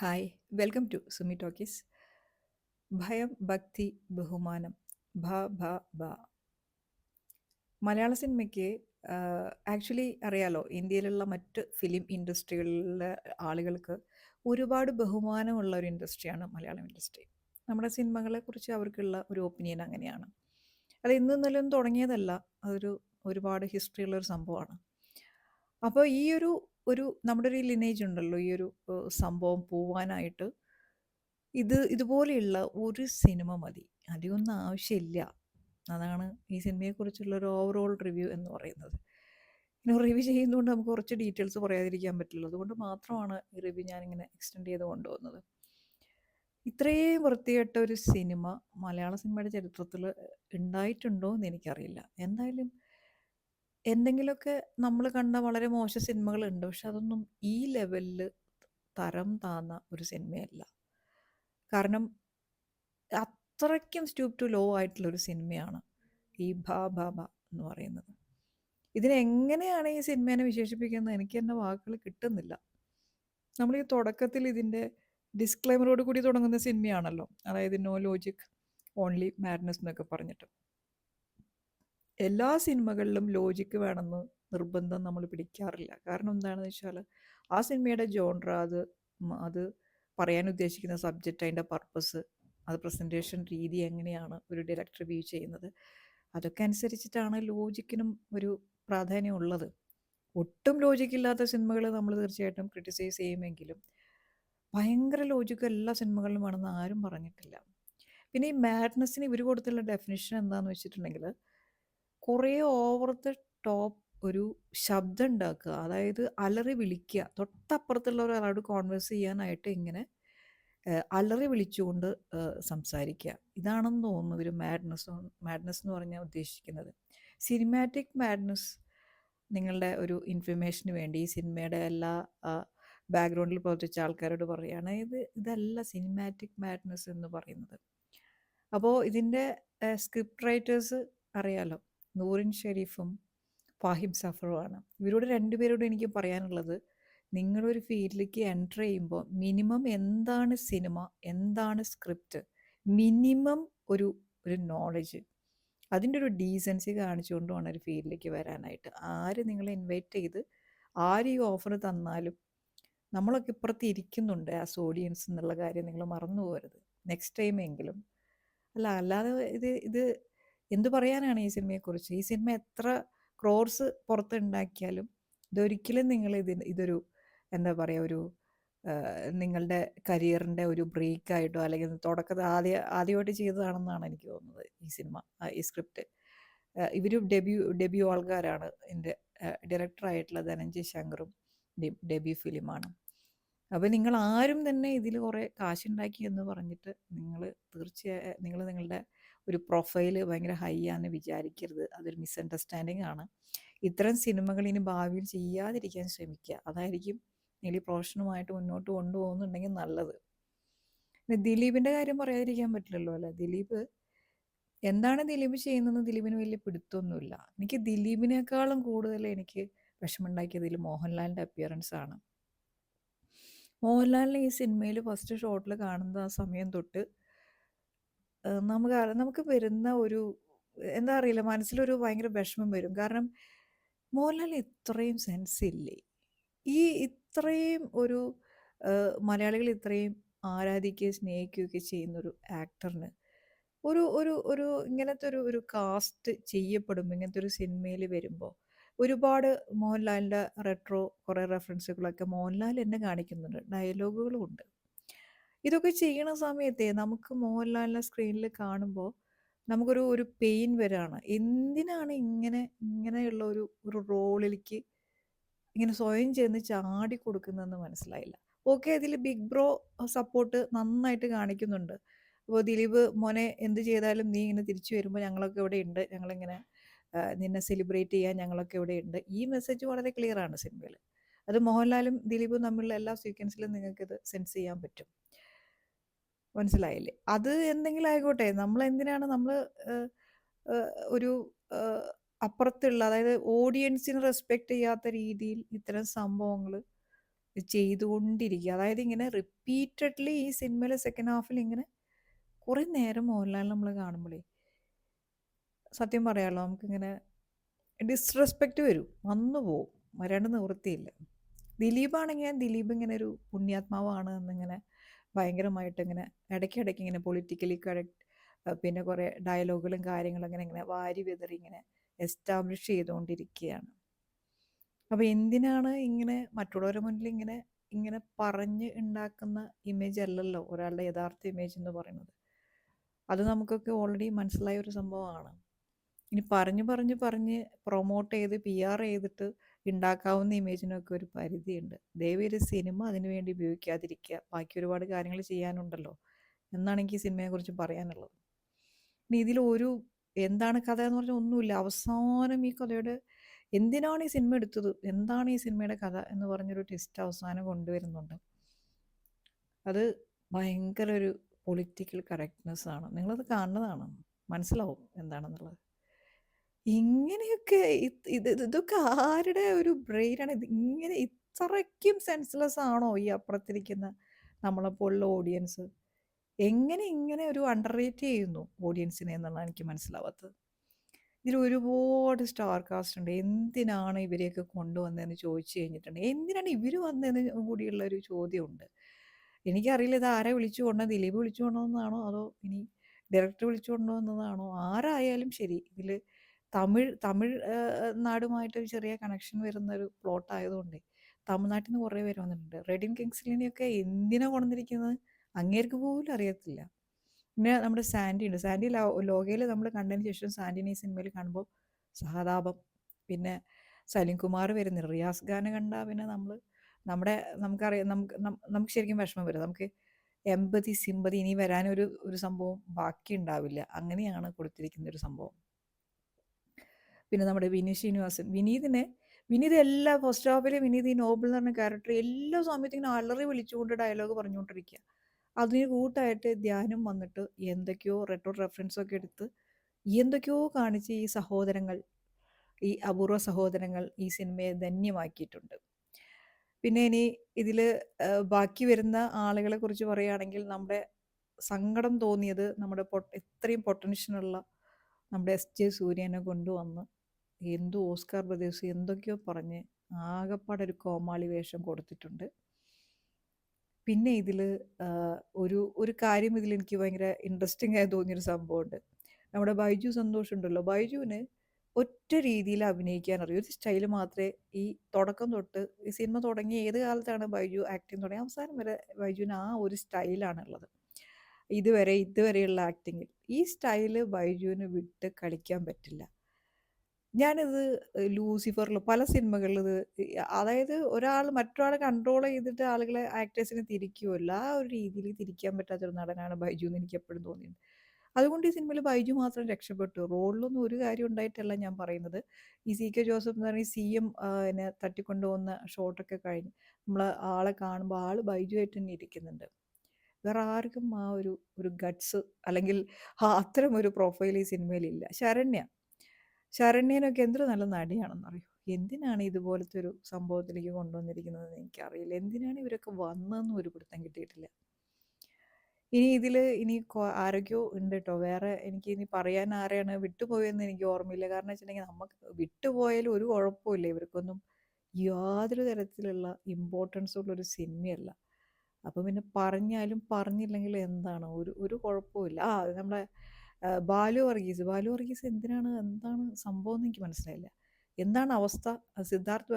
Hi, welcome to Sumi talkies. ഭയം, ഭക്തി, ബഹുമാനം. ഭ ഭ ഭ. മലയാള സിനിമയ്ക്ക് ആക്ച്വലി അറിയാലോ, ഇന്ത്യയിലുള്ള മറ്റ് ഫിലിം ഇൻഡസ്ട്രികളിലെ ആളുകൾക്ക് ഒരുപാട് ബഹുമാനമുള്ള ഒരു ഇൻഡസ്ട്രിയാണ് മലയാളം ഇൻഡസ്ട്രി. നമ്മുടെ സിനിമകളെക്കുറിച്ച് അവർക്കുള്ള ഒരു ഒപ്പീനിയൻ അങ്ങനെയാണ്. അത് ഇന്നും ഇന്നലെയും തുടങ്ങിയതല്ല, അതൊരു ഒരുപാട് ഹിസ്റ്ററി ഉള്ള ഒരു സംഭവമാണ്. അപ്പോൾ ഈ ഒരു നമ്മുടെ ഒരു ലിനേജ് ഉണ്ടല്ലോ, ഈ ഒരു സംഭവം പോവാനായിട്ട് ഇതുപോലെയുള്ള ഒരു സിനിമ മതി. അധികമൊന്നും ആവശ്യമില്ല. അതാണ് ഈ സിനിമയെക്കുറിച്ചുള്ള ഒരു ഓവറോൾ റിവ്യൂ എന്ന് പറയുന്നത്. പിന്നെ റിവ്യൂ ചെയ്യുന്നതുകൊണ്ട് നമുക്ക് കുറച്ച് ഡീറ്റെയിൽസ് പറയാതിരിക്കാൻ പറ്റില്ല. അതുകൊണ്ട് മാത്രമാണ് ഈ റിവ്യൂ ഞാനിങ്ങനെ എക്സ്റ്റെൻഡ് ചെയ്ത് കൊണ്ടുപോകുന്നത്. ഇത്രയും വൃത്തികെട്ട ഒരു സിനിമ മലയാള സിനിമയുടെ ചരിത്രത്തിൽ ഉണ്ടായിട്ടുണ്ടോ എന്ന് എനിക്കറിയില്ല. എന്തായാലും എന്തെങ്കിലുമൊക്കെ നമ്മൾ കണ്ട വളരെ മോശം സിനിമകളുണ്ട്. പക്ഷെ അതൊന്നും ഈ ലെവലിൽ തരം താന്ന ഒരു സിനിമയല്ല. കാരണം അത്രയ്ക്കും സ്റ്റൂപ്പ് ടു ലോ ആയിട്ടുള്ളൊരു സിനിമയാണ് ഈ ഭ ഭ ഭ എന്ന് പറയുന്നത്. ഇതിനെങ്ങനെയാണ് ഈ സിനിമേനെ വിശേഷിപ്പിക്കുന്നത് എനിക്ക് തന്നെ വാക്കുകൾ കിട്ടുന്നില്ല. നമ്മൾ ഈ തുടക്കത്തിൽ ഇതിൻ്റെ ഡിസ്ക്ലൈമറോട് കൂടി തുടങ്ങുന്ന സിനിമയാണല്ലോ, അതായത് നോ ലോജിക് ഓൺലി മാഡ്നസ് എന്നൊക്കെ പറഞ്ഞിട്ട്. എല്ലാ സിനിമകളിലും ലോജിക്ക് വേണമെന്ന് നിർബന്ധം നമ്മൾ പിടിക്കാറില്ല. കാരണം എന്താണെന്ന് വെച്ചാൽ ആ സിനിമയുടെ ജോൺറ, അത് പറയാൻ ഉദ്ദേശിക്കുന്ന സബ്ജക്റ്റ്, അതിൻ്റെ പർപ്പസ്, അത് പ്രസൻറ്റേഷൻ രീതി എങ്ങനെയാണ് ഒരു ഡയറക്ടർ വ്യൂ ചെയ്യുന്നത്, അതൊക്കെ അനുസരിച്ചിട്ടാണ് ലോജിക്കിനും ഒരു പ്രാധാന്യമുള്ളത്. ഒട്ടും ലോജിക്കില്ലാത്ത സിനിമകൾ നമ്മൾ തീർച്ചയായിട്ടും ക്രിട്ടിസൈസ് ചെയ്യുമെങ്കിലും ഭയങ്കര ലോജിക്ക് എല്ലാ സിനിമകളിലും വേണമെന്ന് ആരും പറഞ്ഞിട്ടില്ല. പിന്നെ ഈ മാഡ്നസ്സിന് ഇവർ കൊടുത്തുള്ള ഡെഫിനിഷൻ എന്താണെന്ന് വെച്ചിട്ടുണ്ടെങ്കിൽ, കുറേ ഓവർ ദ ടോപ്പ് ഒരു ശബ്ദം ഉണ്ടാക്കുക, അതായത് അലറി വിളിക്കുക, തൊട്ടപ്പുറത്തുള്ള ഒരാളോട് കോൺവേഴ്സ് ചെയ്യാനായിട്ട് ഇങ്ങനെ അലറി വിളിച്ചുകൊണ്ട് സംസാരിക്കുക. ഇതാണെന്ന് തോന്നുന്നു ഒരു മാഡ്നസ് എന്ന് പറഞ്ഞാൽ ഉദ്ദേശിക്കുന്നത്. സിനിമാറ്റിക് മാഡ്നസ്, നിങ്ങളുടെ ഒരു ഇൻഫർമേഷന് വേണ്ടി ഈ സിനിമയുടെ എല്ലാ ബാക്ക്ഗ്രൗണ്ടിൽ പ്രവർത്തിച്ച ആൾക്കാരോട് പറയുകയാണ്, ഇതല്ല സിനിമാറ്റിക് മാഡ്നസ് എന്ന് പറയുന്നത്. അപ്പോൾ ഇതിൻ്റെ സ്ക്രിപ്റ്റ് റൈറ്റേഴ്സ് അറിയാലോ, നൂറിൻ ഷെരീഫും ഫാഹിം സഫറുമാണ്. ഇവരോട് രണ്ടുപേരോടും എനിക്ക് പറയാനുള്ളത്, നിങ്ങളൊരു ഫീൽഡിലേക്ക് എൻ്റർ ചെയ്യുമ്പോൾ മിനിമം എന്താണ് സിനിമ, എന്താണ് സ്ക്രിപ്റ്റ്, മിനിമം ഒരു ഒരു നോളജ്, അതിൻ്റെ ഒരു ഡീസൻസി കാണിച്ചുകൊണ്ട് വേണം ഒരു ഫീൽഡിലേക്ക് വരാനായിട്ട്. ആര് നിങ്ങളെ ഇൻവൈറ്റ് ചെയ്ത് ആര് ഈ ഓഫർ തന്നാലും നമ്മളൊക്കെ ഇപ്പുറത്ത് ഇരിക്കുന്നുണ്ട് ആസ് ഓഡിയൻസ് എന്നുള്ള കാര്യം നിങ്ങൾ മറന്നു പോകരുത് നെക്സ്റ്റ് ടൈം എങ്കിലും. അല്ലാതെ ഇത് എന്ത് പറയാനാണ് ഈ സിനിമയെക്കുറിച്ച്? ഈ സിനിമ എത്ര ക്രോർസ് പുറത്തുണ്ടാക്കിയാലും ഇതൊരിക്കലും നിങ്ങൾ ഇതൊരു എന്താ പറയുക, ഒരു നിങ്ങളുടെ കരിയറിൻ്റെ ഒരു ബ്രേക്കായിട്ടോ അല്ലെങ്കിൽ തുടക്കത്തിൽ ആദ്യമായിട്ട് ചെയ്തതാണെന്നാണ് എനിക്ക് തോന്നുന്നത് ഈ സിനിമ, ഈ സ്ക്രിപ്റ്റ്. ഇവർ ഡെബ്യൂ ആൾക്കാരാണ്. എൻ്റെ ഡയറക്ടറായിട്ടുള്ള ധനഞ്ജയ് ശങ്കറും ഡെബ്യൂ ഫിലിമാണ്. അപ്പോൾ നിങ്ങൾ ആരും തന്നെ ഇതിൽ കുറേ കാശുണ്ടാക്കി എന്ന് പറഞ്ഞിട്ട് തീർച്ചയായും നിങ്ങൾ നിങ്ങളുടെ ഒരു പ്രൊഫൈല് ഭയങ്കര ഹൈ ആണെന്ന് വിചാരിക്കരുത്. അതൊരു മിസ്അണ്ടർസ്റ്റാൻഡിങ് ആണ്. ഇത്തരം സിനിമകൾ ഇനി ഭാവിയിൽ ചെയ്യാതിരിക്കാൻ ശ്രമിക്കുക. അതായിരിക്കും നിങ്ങൾ ഈ പ്രൊഫഷനുമായിട്ട് മുന്നോട്ട് കൊണ്ടുപോകുന്നുണ്ടെങ്കിൽ നല്ലത്. പിന്നെ ദിലീപിൻ്റെ കാര്യം പറയാതിരിക്കാൻ പറ്റില്ലല്ലോ അല്ലേ. എന്താണ് ദിലീപ് ചെയ്യുന്നതെന്ന് ദിലീപിന് വലിയ പിടുത്തമൊന്നുമില്ല. എനിക്ക് ദിലീപിനേക്കാളും കൂടുതൽ എനിക്ക് വിഷമമുണ്ടാക്കിയതിൽ മോഹൻലാലിൻ്റെ അപ്പിയറൻസ് ആണ്. മോഹൻലാലിനെ ഈ സിനിമയിൽ ഫസ്റ്റ് ഷോട്ടിൽ കാണുന്ന ആ സമയം തൊട്ട് നമുക്ക് വരുന്ന ഒരു എന്താ അറിയില്ല, മനസ്സിലൊരു ഭയങ്കര വിഷമം വരും. കാരണം മോഹൻലാൽ ഇത്രയും സെൻസ് ഇല്ലേ? ഈ ഇത്രയും ഒരു മലയാളികൾ ഇത്രയും ആരാധിക്കുകയും സ്നേഹിക്കുകയൊക്കെ ചെയ്യുന്നൊരു ആക്ടറിന് ഒരു ഒരു ഒരു ഇങ്ങനത്തെ ഒരു കാസ്റ്റ് ചെയ്യപ്പെടുമ്പോൾ, ഇങ്ങനത്തെ ഒരു സിനിമയിൽ വരുമ്പോൾ ഒരുപാട് മോഹൻലാലിൻ്റെ റെട്രോ കുറേ റെഫറൻസുകളൊക്കെ മോഹൻലാൽ എന്നെ കാണിക്കുന്നുണ്ട്, ഡയലോഗുകളും ഉണ്ട്. ഇതൊക്കെ ചെയ്യണ സമയത്തെ നമുക്ക് മോഹൻലാലിനെ സ്ക്രീനിൽ കാണുമ്പോൾ നമുക്കൊരു പെയിൻ വരാണ്. എന്തിനാണ് ഇങ്ങനെയുള്ള ഒരു റോളിലേക്ക് ഇങ്ങനെ സ്വയം ചെന്ന് ചാടി കൊടുക്കുന്നതെന്ന് മനസ്സിലായില്ല. ഓക്കെ, അതിൽ ബിഗ് ബ്രോ സപ്പോർട്ട് നന്നായിട്ട് കാണിക്കുന്നുണ്ട്. അപ്പോൾ ദിലീപ് മോനെ എന്ത് ചെയ്താലും നീ ഇങ്ങനെ തിരിച്ചു വരുമ്പോൾ ഞങ്ങളൊക്കെ ഇവിടെ ഉണ്ട്, ഞങ്ങളിങ്ങനെ നിന്നെ സെലിബ്രേറ്റ് ചെയ്യാൻ ഞങ്ങളൊക്കെ ഇവിടെ ഉണ്ട്. ഈ മെസ്സേജ് വളരെ ക്ലിയർ ആണ് സിനിമയിൽ. അത് മോഹൻലാലും ദിലീപും തമ്മിലുള്ള എല്ലാ സീക്വൻസിലും നിങ്ങൾക്കിത് സെൻസ് ചെയ്യാൻ പറ്റും. മനസ്സിലായില്ലേ? അത് എന്തെങ്കിലും ആയിക്കോട്ടെ, നമ്മൾ ഒരു അപ്പുറത്തുള്ള, അതായത് ഓഡിയൻസിന് റെസ്പെക്റ്റ് ചെയ്യാത്ത രീതിയിൽ ഇത്തരം സംഭവങ്ങൾ ചെയ്തുകൊണ്ടിരിക്കുക. അതായത് ഇങ്ങനെ റിപ്പീറ്റഡ്ലി ഈ സിനിമയിലെ സെക്കൻഡ് ഹാഫിൽ ഇങ്ങനെ കുറേ നേരം മോഹൻലാൽ നമ്മൾ കാണുമ്പോഴേ സത്യം പറയാമല്ലോ നമുക്കിങ്ങനെ ഡിസ്റെസ്പെക്റ്റ് വരും, വന്നു പോവും, വരാണ്ട് നിവൃത്തിയില്ല. ദിലീപാണെങ്കിൽ ദിലീപ് ഇങ്ങനെ ഒരു പുണ്യാത്മാവാണ് എന്നിങ്ങനെ ഭയങ്കരമായിട്ട് ഇങ്ങനെ ഇടയ്ക്കിടയ്ക്ക് ഇങ്ങനെ പൊളിറ്റിക്കലി കറക്റ്റ്, പിന്നെ കുറേ ഡയലോഗുകളും കാര്യങ്ങളും അങ്ങനെ ഇങ്ങനെ വാരി വിതറി ഇങ്ങനെ എസ്റ്റാബ്ലിഷ് ചെയ്തുകൊണ്ടിരിക്കുകയാണ്. അപ്പോൾ എന്തിനാണ് ഇങ്ങനെ മറ്റുള്ളവരുടെ മുന്നിൽ ഇങ്ങനെ ഇങ്ങനെ പറഞ്ഞ് ഉണ്ടാക്കുന്ന ഇമേജ് അല്ലല്ലോ ഒരാളുടെ യഥാർത്ഥ ഇമേജ് എന്ന് പറയുന്നത്. അത് നമുക്കൊക്കെ ഓൾറെഡി മനസ്സിലായ ഒരു സംഭവമാണ്. ഇനി പറഞ്ഞ് പറഞ്ഞ് പറഞ്ഞ് പ്രൊമോട്ട് ചെയ്ത് PR ചെയ്തിട്ട് ഉണ്ടാക്കാവുന്ന ഇമേജിനൊക്കെ ഒരു പരിധിയുണ്ട്. ദയവേത് സിനിമ അതിനു വേണ്ടി ഉപയോഗിക്കാതിരിക്കുക. ബാക്കി ഒരുപാട് കാര്യങ്ങൾ ചെയ്യാനുണ്ടല്ലോ എന്നാണ് എനിക്ക് ഈ സിനിമയെക്കുറിച്ച് പറയാനുള്ളത്. ഇനി ഇതിലൊരു എന്താണ് കഥ എന്ന് പറഞ്ഞാൽ ഒന്നുമില്ല. അവസാനം ഈ കഥയുടെ എന്തിനാണ് ഈ സിനിമ എടുത്തത്, എന്താണ് ഈ സിനിമയുടെ കഥ എന്ന് പറഞ്ഞൊരു ട്വിസ്റ്റ് അവസാനം കൊണ്ടുവരുന്നുണ്ട്. അത് ഭയങ്കര ഒരു പൊളിറ്റിക്കൽ കറക്റ്റ്നെസ് ആണ്. നിങ്ങളത് കാണുന്നതാണ്, മനസ്സിലാവും എന്താണെന്നുള്ളത്. ഇങ്ങനെയൊക്കെ ഇതൊക്കെ ആരുടെ ഒരു ബ്രെയിനാണ്? ഇത് ഇങ്ങനെ ഇത്രയ്ക്കും സെൻസ്ലെസ് ആണോ ഈ അപ്പുറത്തിരിക്കുന്ന നമ്മളെപ്പോലുള്ള ഓഡിയൻസ്? എങ്ങനെ ഇങ്ങനെ ഒരു അണ്ടർ റേറ്റ് ചെയ്യുന്നു ഓഡിയൻസിനെ എന്നുള്ളതാണ് എനിക്ക് മനസ്സിലാവാത്തത്. ഇതിൽ ഒരുപാട് സ്റ്റാർ കാസ്റ്റ് ഉണ്ട്. എന്തിനാണ് ഇവരെയൊക്കെ കൊണ്ടുവന്നതെന്ന് ചോദിച്ചു കഴിഞ്ഞിട്ടുണ്ട്. എന്തിനാണ് ഇവർ വന്നതെന്ന് കൂടിയുള്ള ഒരു ചോദ്യമുണ്ട്. എനിക്കറിയില്ല ഇത് ആരെ വിളിച്ചു കൊണ്ടുവന്നത്, ദിലീപ് വിളിച്ചു കൊണ്ടുവന്നതാണോ അതോ ഇനി ഡയറക്ടർ വിളിച്ചു കൊണ്ടുവന്നതാണോ? ആരായാലും ശരി, ഇതിൽ തമിഴ് തമിഴ് നാടുമായിട്ട് ഒരു ചെറിയ കണക്ഷൻ വരുന്ന ഒരു പ്ലോട്ട് ആയതുകൊണ്ട് തമിഴ്നാട്ടിൽ നിന്ന് കുറേ പേര് വന്നിട്ടുണ്ട്. റെഡിൻ കിങ്സ്ലിനെയൊക്കെ എന്തിനാ കൊണ്ടുവന്നിരിക്കുന്നത് അങ്ങേർക്ക് പോലും അറിയത്തില്ല. പിന്നെ നമ്മുടെ സാൻഡി ഉണ്ട്. സാൻഡി ലോകയിൽ നമ്മൾ കണ്ടതിന് ശേഷം സാൻഡിനെ ഈ സിനിമയിൽ കാണുമ്പോൾ സഹതാപം. പിന്നെ സലീം കുമാർ വരുന്നില്ല. റിയാസ് ഖാനെ കണ്ടാൽ പിന്നെ നമുക്കറിയാം, നമുക്ക് ശരിക്കും വിഷമം വരും. നമുക്ക് എമ്പതി സിമ്പതി ഇനി വരാനൊരു ഒരു സംഭവം ബാക്കി ഉണ്ടാവില്ല. അങ്ങനെയാണ് കൊടുത്തിരിക്കുന്ന ഒരു സംഭവം. പിന്നെ നമ്മുടെ വിനീത് ശ്രീനിവാസൻ, വിനീത് എല്ലാ ഫസ്റ്റ് ഹാഫിൽ വിനീത് ഈ നോബിൾ എന്ന് പറഞ്ഞ ക്യാരക്ടർ എല്ലാ സമയത്തും ഇങ്ങനെ അലറി വിളിച്ചുകൊണ്ട് ഡയലോഗ് പറഞ്ഞുകൊണ്ടിരിക്കുക. അതിന് കൂട്ടായിട്ട് ധ്യാനം വന്നിട്ട് എന്തൊക്കെയോ റെട്രോ റെഫറൻസൊക്കെ എടുത്ത് എന്തൊക്കെയോ കാണിച്ച് ഈ അപൂർവ സഹോദരങ്ങൾ ഈ സിനിമയെ ധന്യമാക്കിയിട്ടുണ്ട്. പിന്നെ ഇനി ഇതിൽ ബാക്കി വരുന്ന ആളുകളെ കുറിച്ച് പറയുകയാണെങ്കിൽ നമ്മുടെ സങ്കടം തോന്നിയത് നമ്മുടെ ഇത്രയും പൊട്ടൻഷ്യലുള്ള നമ്മുടെ SJ സൂര്യനെ കൊണ്ടുവന്ന് എന്തോ ഓസ്കാർ ബ്രദേഴ്സ് എന്തൊക്കെയോ പറഞ്ഞ് ആകെപ്പാടെ ഒരു കോമാളി വേഷം കൊടുത്തിട്ടുണ്ട്. പിന്നെ ഇതിൽ ഒരു കാര്യം ഇതിൽ എനിക്ക് ഭയങ്കര ഇൻട്രസ്റ്റിംഗ് ആയി തോന്നിയൊരു സംഭവമുണ്ട്. നമ്മുടെ ബൈജു സന്തോഷ് ഉണ്ടല്ലോ, ബൈജുവിന് ഒറ്റ രീതിയിൽ അഭിനയിക്കാൻ അറിയും. ഒരു സ്റ്റൈല് മാത്രമേ ഈ തുടക്കം തൊട്ട് ഈ സിനിമ തുടങ്ങിയ ഏത് കാലത്താണ് ബൈജു ആക്ടിങ് തുടങ്ങി അവസാനം വരെ ബൈജുവിന് ആ ഒരു സ്റ്റൈലാണുള്ളത്. ഇതുവരെയുള്ള ആക്ടിങ്ങിൽ ഈ സ്റ്റൈല് ബൈജുവിന് വിട്ട് കളിക്കാൻ പറ്റില്ല. ഞാനിത് ലൂസിഫറിൽ പല സിനിമകളിൽ അതായത് മറ്റൊരാളെ കൺട്രോൾ ചെയ്തിട്ട് ആളുകളെ ആക്ടേഴ്സിനെ തിരിക്കുമല്ലോ, ആ ഒരു രീതിയിൽ തിരിക്കാൻ പറ്റാത്തൊരു നടനാണ് ബൈജു എന്ന് എനിക്ക് എപ്പോഴും തോന്നിയിട്ടുണ്ട്. അതുകൊണ്ട് ഈ സിനിമയിൽ ബൈജു മാത്രം രക്ഷപ്പെട്ടു. റോളിലൊന്നും ഒരു കാര്യം ഉണ്ടായിട്ടല്ല ഞാൻ പറയുന്നത്. ഈ CK ജോസഫ് എന്ന് പറഞ്ഞ CM എന്നെ തട്ടിക്കൊണ്ടുപോകുന്ന ഷോട്ടൊക്കെ കഴിഞ്ഞ് നമ്മൾ ആളെ കാണുമ്പോൾ ആൾ ബൈജു ആയിട്ട് തന്നെ ഇരിക്കുന്നുണ്ട്. വേറെ ആർക്കും ആ ഒരു ഗട്ട്സ് അല്ലെങ്കിൽ അത്തരം ഒരു പ്രൊഫൈൽ ഈ സിനിമയിലില്ല. ശരണ്യനൊക്കെ എന്തൊരു നല്ല നടിയാണെന്നറിയോ. എന്തിനാണ് ഇതുപോലത്തെ ഒരു സംഭവത്തിലേക്ക് കൊണ്ടുവന്നിരിക്കുന്നതെന്ന് എനിക്കറിയില്ല. എന്തിനാണ് ഇവരൊക്കെ വന്നതെന്നും ഒരു പിടുത്തം കിട്ടിയിട്ടില്ല. ഇനി ആരൊക്കെയോ ഉണ്ട് കേട്ടോ. വേറെ എനിക്ക് ഇനി പറയാൻ ആരെയാണ് വിട്ടുപോയെന്ന് എനിക്ക് ഓർമ്മയില്ല. കാരണം വെച്ചിട്ടുണ്ടെങ്കിൽ നമുക്ക് വിട്ടുപോയാലും ഒരു കുഴപ്പമില്ല. ഇവർക്കൊന്നും യാതൊരു തരത്തിലുള്ള ഇമ്പോർട്ടൻസ് ഉള്ളൊരു സിനിമയല്ല. അപ്പം പിന്നെ പറഞ്ഞാലും പറഞ്ഞില്ലെങ്കിലും എന്താണ് ഒരു കുഴപ്പമില്ല. നമ്മളെ ബാലു വർഗീസ് എന്താണ് സംഭവം എന്ന് എനിക്ക് മനസ്സിലായില്ല. എന്താണ് അവസ്ഥ? സിദ്ധാർത്ഥ്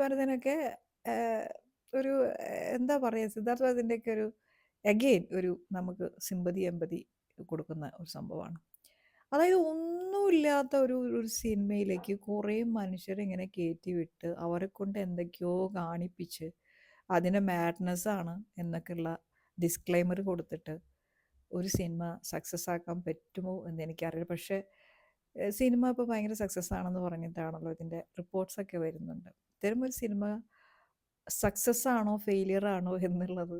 ഭരതനൊക്കെ ഒരു എന്താ പറയുക, സിദ്ധാർത്ഥ് ഭരതൻ്റെയൊക്കെ ഒരു അഗെയിൻ ഒരു നമുക്ക് സിമ്പതി എമ്പതി കൊടുക്കുന്ന ഒരു സംഭവമാണ്. അതായത് ഒന്നുമില്ലാത്ത ഒരു സിനിമയിലേക്ക് കുറേ മനുഷ്യരെ ഇങ്ങനെ കയറ്റി വിട്ട് അവരെ കൊണ്ട് എന്തൊക്കെയോ കാണിപ്പിച്ച് അതിൻ്റെ മാഡ്നെസ് ആണ് എന്നൊക്കെയുള്ള ഡിസ്ക്ലൈമർ കൊടുത്തിട്ട് ഒരു സിനിമ സക്സസ് ആക്കാൻ പറ്റുമോ എന്ന് എനിക്കറിയില്ല. പക്ഷേ സിനിമ ഇപ്പോൾ ഭയങ്കര സക്സസ് ആണെന്ന് പറഞ്ഞിട്ടാണല്ലോ ഇതിൻ്റെ റിപ്പോർട്ട്സൊക്കെ വരുന്നുണ്ട്. ഇത്തരം ഒരു സിനിമ സക്സസ് ആണോ ഫെയിലിയർ ആണോ എന്നുള്ളത്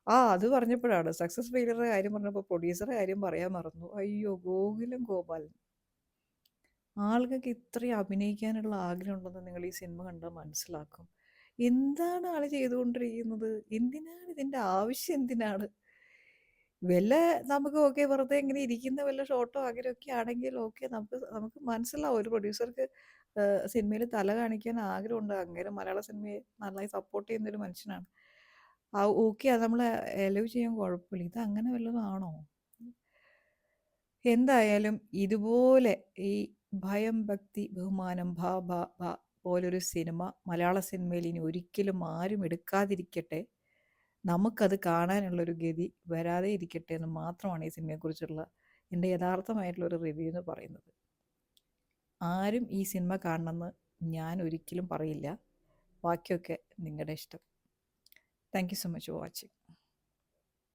അത് പറഞ്ഞപ്പോഴാണ് സക്സസ് ഫെയിലിയറുടെ കാര്യം പറഞ്ഞപ്പോൾ പ്രൊഡ്യൂസറുടെ കാര്യം പറയാൻ മറന്നു. അയ്യോ, ഗോപാലൻ. ആളുകൾക്ക് ഇത്രയും അഭിനയിക്കാനുള്ള ആഗ്രഹം ഉണ്ടെന്ന് നിങ്ങൾ ഈ സിനിമ കണ്ടാൽ മനസ്സിലാക്കും. എന്താണ് ആള് ചെയ്തുകൊണ്ടിരിക്കുന്നത്? എന്തിനാണ് ഇതിൻ്റെ ആവശ്യം എന്തിനാണ്? വല്ല നമുക്ക് ഓക്കെ വെറുതെ ഇങ്ങനെ ഇരിക്കുന്ന വല്ല ഷോട്ടോ അങ്ങനെയൊക്കെ ആണെങ്കിൽ ഓക്കെ നമുക്ക് നമുക്ക് മനസ്സിലാവും ഒരു പ്രൊഡ്യൂസർക്ക് സിനിമയിൽ തല കാണിക്കാൻ ആഗ്രഹമുണ്ട്. അങ്ങേര് മലയാള സിനിമയെ നന്നായി സപ്പോർട്ട് ചെയ്യുന്നൊരു മനുഷ്യനാണ്. ഓക്കെ അത് നമ്മൾ അലൗ ചെയ്യാൻ കുഴപ്പമില്ല. ഇത് അങ്ങനെ വല്ലതും ആണോ? എന്തായാലും ഇതുപോലെ ഈ ഭയം, ഭക്തി, ബഹുമാനം, ഭ ഭ ഭ പോലൊരു സിനിമ മലയാള സിനിമയിൽ ഇനി ഒരിക്കലും ആരും എടുക്കാതിരിക്കട്ടെ. നമുക്കത് കാണാനുള്ളൊരു ഗതി വരാതെ ഇരിക്കട്ടെ എന്ന് മാത്രമാണ് ഈ സിനിമയെക്കുറിച്ചുള്ള എൻ്റെ യഥാർത്ഥമായിട്ടുള്ളൊരു റിവ്യൂ എന്ന് പറയുന്നത്. ആരും ഈ സിനിമ കാണണമെന്ന് ഞാൻ ഒരിക്കലും പറയില്ല. ബാക്കിയൊക്കെ നിങ്ങളുടെ ഇഷ്ടം. Thank you so much for watching.